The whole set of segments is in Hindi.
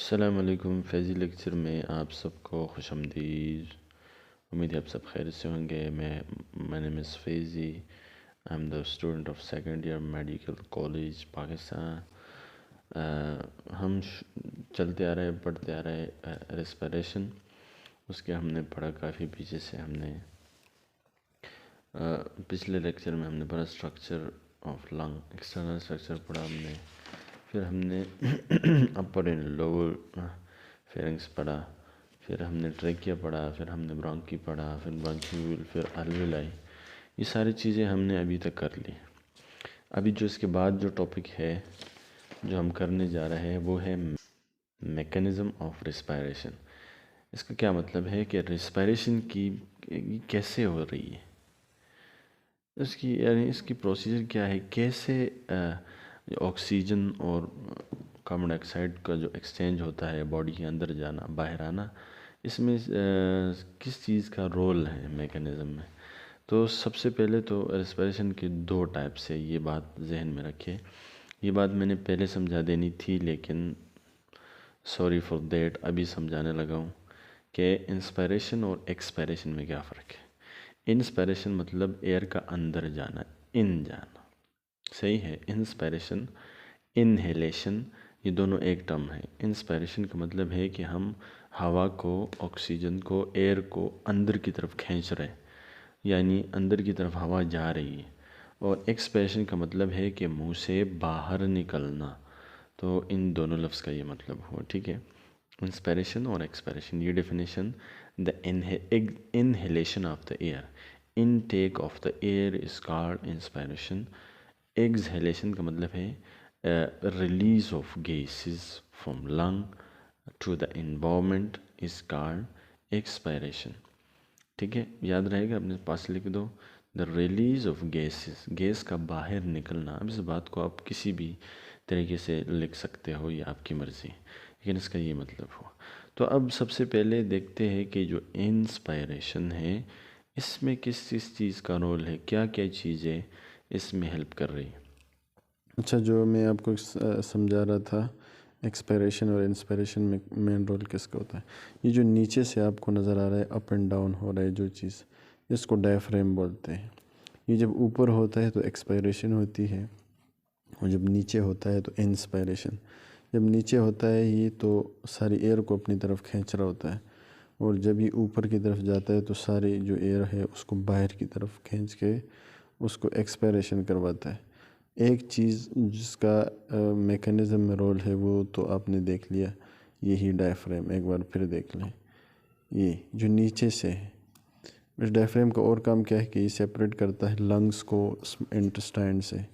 अस्सलामुअलैकुम। फैज़ी लेक्चर में आप सबको खुशामदीद। उम्मीद है आप सब खैर से होंगे। My name is Faizi. I am the student of second year medical college Pakistan. हम चलते आ रहे पढ़ते आ रहे रेस्पिरेशन। उसके हमने पढ़ा काफ़ी पीछे से। हमने पिछले लेक्चर में हमने पढ़ा structure of lung, external structure पढ़ा हमने। फिर हमने अपर एंड लोअर फेरिंग्स पढ़ा। फिर हमने ट्रेकिया पढ़ा। फिर हमने ब्रोंकी पढ़ा। फिर ब्रोंक्यूल, फिर अल्वेलाई। ये सारी चीज़ें हमने अभी तक कर ली। अभी जो इसके बाद जो टॉपिक है जो हम करने जा रहे हैं वो है मैकेनिज़्म ऑफ रेस्पिरेशन। इसका क्या मतलब है कि रेस्पिरेशन की कैसे हो रही है, इसकी यानी इसकी प्रोसीजर क्या है, कैसे ऑक्सीजन और कार्बन डाइऑक्साइड का जो एक्सचेंज होता है बॉडी के अंदर जाना बाहर आना, इसमें किस चीज़ का रोल है मैकेनिज़्म में। तो सबसे पहले तो रेस्पिरेशन के दो टाइप्स है, ये बात जहन में रखिए। ये बात मैंने पहले समझा देनी थी लेकिन सॉरी फॉर देट अभी समझाने लगा हूँ कि इंस्पिरेशन और एक्सपायरेशन में क्या फ़र्क है। इंस्पिरेशन मतलब एयर का अंदर जाना, इन जाना, सही है। इंस्पिरेशन, इनहेलेशन, ये दोनों एक टर्म है। इंस्पिरेशन का मतलब है कि हम हवा को, ऑक्सीजन को, एयर को अंदर की तरफ खींच रहे, यानी अंदर की तरफ हवा जा रही है। और एक्सपायरेशन का मतलब है कि मुंह से बाहर निकलना। तो इन दोनों लफ्ज़ का ये मतलब हुआ, ठीक है। इंस्पिरेशन और एक्सपायरेशन, ये definition. The inhalation of the air, intake of the air is called inspiration. Exhalation का मतलब है release of gases from lung to the environment is called expiration। ठीक है, याद रहेगा, अपने पास लिख दो। The release of gases, gas का बाहर निकलना। अब इस बात को आप किसी भी तरीके से लिख सकते हो, ये आपकी मर्ज़ी, लेकिन इसका ये मतलब हुआ। तो अब सबसे पहले देखते हैं कि जो इंस्पायरेशन है इसमें किस किस चीज़ का रोल है, क्या क्या चीज़ें इसमें हेल्प कर रही है। अच्छा, जो मैं आपको समझा रहा था एक्सपायरेशन और इंस्पायरेशन में मेन रोल किसका होता है। ये जो नीचे से आपको नज़र आ रहा है अप एंड डाउन हो रहा है जो चीज़, इसको डायफ्रेम बोलते हैं। ये जब ऊपर होता है तो एक्सपायरेशन होती है और जब नीचे होता है तो इंस्पायरेशन। जब नीचे होता है ये तो सारी एयर को अपनी तरफ खींच रहा होता है, और जब ये ऊपर की तरफ जाता है तो सारी जो एयर है उसको बाहर की तरफ खींच के उसको एक्सपायरेशन करवाता है। एक चीज़ जिसका मेकनिज़म में रोल है वो तो आपने देख लिया, यही डायफ्रेम। एक बार फिर देख लें, ये जो नीचे से है, इस डायफ्रेम का और काम क्या है कि ये सेपरेट करता है लंग्स को इंटेस्टाइन से,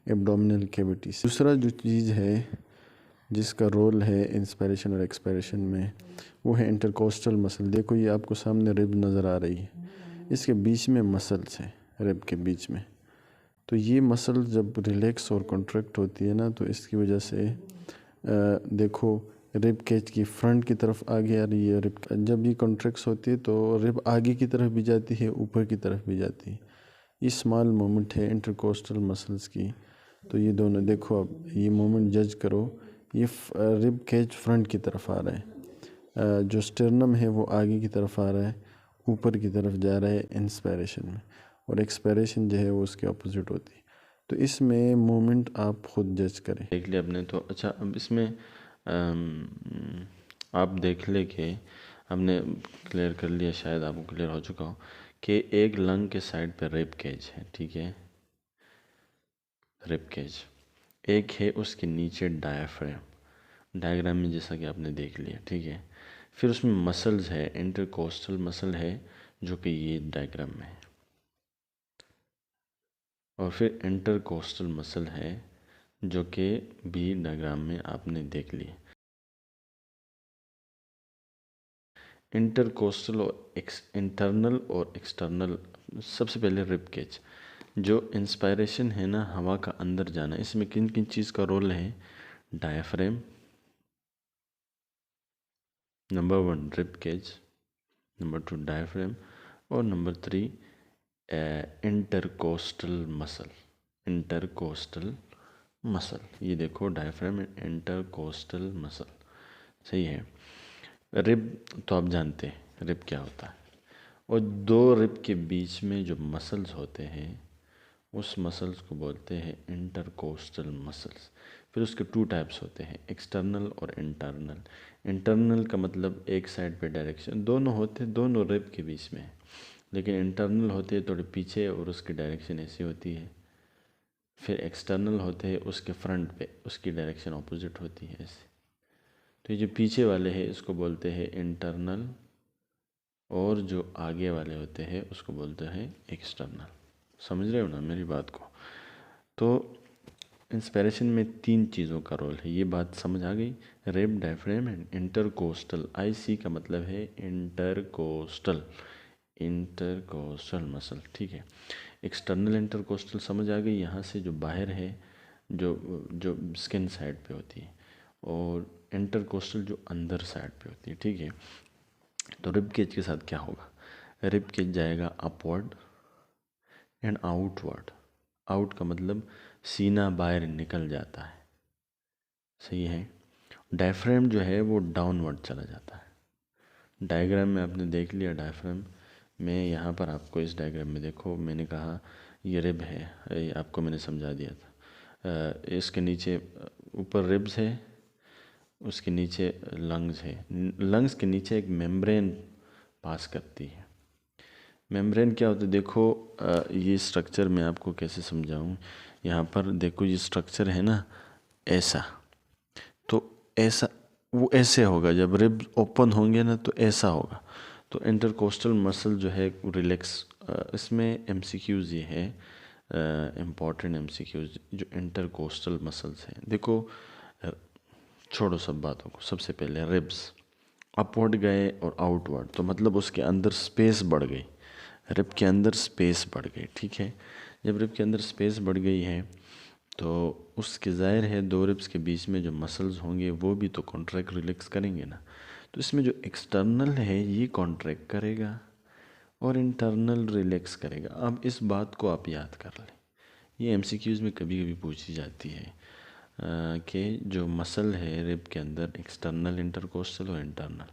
एब्डोमिनल कैविटी से। दूसरा जो चीज़ है जिसका रोल है इंस्पायरेशन और एक्सपायरेशन में वो है इंटरकोस्टल मसल। देखो ये आपको सामने रिब नज़र आ रही है, इसके बीच में मसल्स हैं, रिब के बीच में। तो ये मसल जब रिलैक्स और कॉन्ट्रैक्ट होती है ना, तो इसकी वजह से देखो रिब केज की फ्रंट की तरफ आगे आ रही है रिब। जब ये कॉन्ट्रैक्ट्स होती है तो रिब आगे की तरफ भी जाती है, ऊपर की तरफ भी जाती है। ये स्मॉल मूवमेंट है इंटरकोस्टल मसल्स की। तो ये दोनों देखो, अब ये मूवमेंट जज करो, ये रिब केज फ्रंट की तरफ आ रहा है, जो स्टर्नम है वो आगे की तरफ आ रहा है, ऊपर की तरफ जा रहा है इंस्पायरेशन में, और एक्सपायरेशन जो है वो उसके ऑपोजिट होती है। तो इसमें मूवमेंट आप खुद जज करें। देख लिया आपने तो। अच्छा, अब इसमें आप देख ले के हमने क्लियर कर लिया, शायद आपको क्लियर हो चुका हो कि एक लंग के साइड पे रिब केज है, ठीक है, रिब केज। एक है उसके नीचे डायफ्रेम, डायग्राम में जैसा कि आपने देख लिया, ठीक है। फिर उसमें मसल्स है, इंटरकोस्टल मसल है जो कि ये डायग्राम में है, और फिर इंटरकोस्टल मसल है जो कि भी डायग्राम में आपने देख ली। इंटरकोस्टल और इंटरनल और एक्सटर्नल। सबसे पहले रिब केज, जो इंस्पायरेशन है ना, हवा का अंदर जाना, इसमें किन किन चीज़ का रोल है। Diaphragm number 1, rib cage number 2, diaphragm, और number 3 intercostal muscle. Intercostal muscle, ये देखो डायफ्रेम इंटरकोस्टल मसल, सही है। रिब तो आप जानते हैं रिब क्या होता है, और दो रिब के बीच में जो मसल्स होते हैं उस मसल्स को बोलते हैं इंटरकोस्टल मसल्स। फिर उसके टू टाइप्स होते हैं, एक्सटर्नल और इंटरनल। इंटरनल का मतलब एक साइड पे डायरेक्शन, दोनों होते दोनों रिब के बीच में है, लेकिन इंटरनल होते हैं थोड़े पीछे और उसकी डायरेक्शन ऐसी होती है। फिर एक्सटर्नल होते हैं उसके फ्रंट पे, उसकी डायरेक्शन ऑपोजिट होती है ऐसे। तो ये जो पीछे वाले हैं इसको बोलते हैं इंटरनल, और जो आगे वाले होते हैं उसको बोलते हैं एक्सटर्नल। समझ रहे हो ना मेरी बात को? तो इंस्पिरेशन में तीन चीज़ों का रोल है, ये बात समझ आ गई? Rib, diaphragm and intercostal. IC का मतलब है इंटरकोस्टल, इंटरकोस्टल मसल, ठीक है। एक्सटर्नल इंटरकोस्टल समझ आ गई, यहाँ से जो बाहर है, जो जो स्किन साइड पे होती है, और इंटरकोस्टल जो अंदर साइड पे होती है, ठीक है। तो रिब केज के साथ क्या होगा? रिब केज जाएगा अपवर्ड एंड आउटवर्ड। आउट का मतलब सीना बाहर निकल जाता है, सही है। डायफ्राम जो है वो डाउनवर्ड चला जाता है। डायग्राम में आपने देख लिया डायफ्राम में, यहाँ पर आपको इस डायग्राम में देखो, मैंने कहा ये रिब है, ये आपको मैंने समझा दिया था। इसके नीचे ऊपर रिब्स है, उसके नीचे लंग्स है, लंग्स के नीचे एक मेम्ब्रेन पास करती है। मेम्ब्रेन क्या होता है देखो, ये स्ट्रक्चर मैं आपको कैसे समझाऊं। यहाँ पर देखो ये स्ट्रक्चर है ना ऐसा, तो ऐसा वो ऐसे होगा, जब रिब ओपन होंगे ना तो ऐसा होगा। तो इंटरकोस्टल मसल जो है रिलैक्स, इसमें MCQs ये है इम्पॉर्टेंट MCQs, जो इंटरकोस्टल मसल्स हैं। देखो छोड़ो सब बातों को, सबसे पहले रिब्स अपवर्ड गए और आउटवर्ड, तो मतलब उसके अंदर स्पेस बढ़ गई, रिब के अंदर स्पेस बढ़ गई, ठीक है। जब रिब के अंदर स्पेस बढ़ गई है तो उसके ज़ाहिर है दो रिब्स के बीच में जो मसल्स होंगे वो भी तो कॉन्ट्रैक्ट रिलैक्स करेंगे ना। तो इसमें जो एक्सटर्नल है ये कॉन्ट्रैक्ट करेगा और इंटरनल रिलैक्स करेगा। अब इस बात को आप याद कर लें, ये MCQs में कभी कभी पूछी जाती है कि जो मसल है रिब के अंदर, एक्सटर्नल, इंटरकोस्टल और इंटरनल।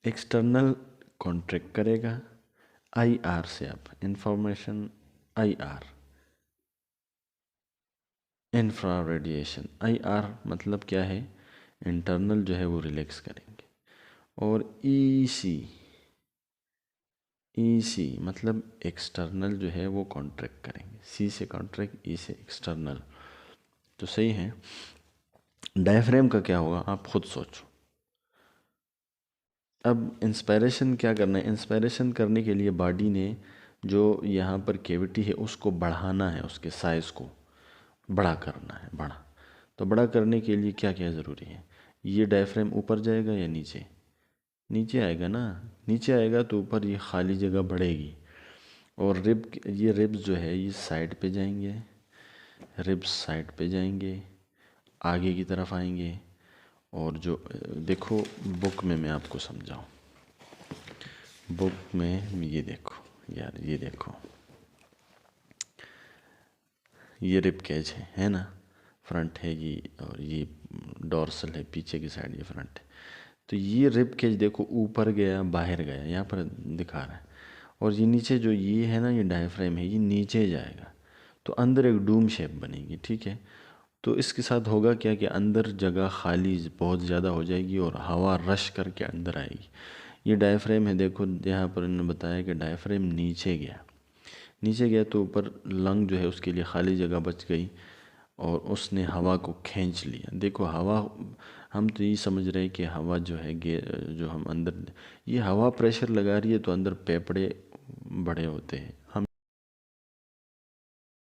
एक्सटर्नल कॉन्ट्रैक्ट करेगा IR से, आप information IR, infra radiation. IR मतलब क्या है, इंटरनल जो है वो रिलैक्स करेंगे। और EC मतलब एक्सटर्नल जो है वो कॉन्ट्रैक्ट करेंगे। C से कॉन्ट्रैक्ट, E से एक्सटर्नल, तो सही है। डायफ्राम का क्या होगा आप खुद सोचो। अब इंस्पायरेशन क्या करना है, इंस्पायरेशन करने के लिए बॉडी ने जो यहाँ पर कैविटी है उसको बढ़ाना है, उसके साइज़ को बड़ा करना है, बड़ा। तो बड़ा करने के लिए क्या क्या ज़रूरी है, ये डायफ्राम ऊपर जाएगा या नीचे? नीचे आएगा ना, नीचे आएगा तो ऊपर ये खाली जगह बढ़ेगी, और ये रिब्स जो है ये साइड पे जाएंगे, रिब्स साइड पे जाएंगे, आगे की तरफ आएंगे। और जो देखो बुक में मैं आपको समझाऊँ, बुक में ये देखो यार, ये देखो ये रिब केज है ना, फ्रंट है ये, और ये डॉर्सल है पीछे की साइड, ये फ्रंट है। तो ये रिब केज देखो ऊपर गया बाहर गया, यहाँ पर दिखा रहा है। और ये नीचे जो ये है ना, ये डायफ्राम है, ये नीचे जाएगा तो अंदर एक डूम शेप बनेगी, ठीक है। तो इसके साथ होगा क्या कि अंदर जगह खाली बहुत ज़्यादा हो जाएगी और हवा रश करके अंदर आएगी। ये डायफ्राम है, देखो यहाँ पर इन्होंने बताया कि डायफ्राम नीचे गया, नीचे गया तो ऊपर लंग जो है उसके लिए खाली जगह बच गई और उसने हवा को खींच लिया। देखो हवा, हम तो ये समझ रहे हैं कि हवा जो है जो हम अंदर, ये हवा प्रेशर लगा रही है तो अंदर फेफड़े बड़े होते हैं, हम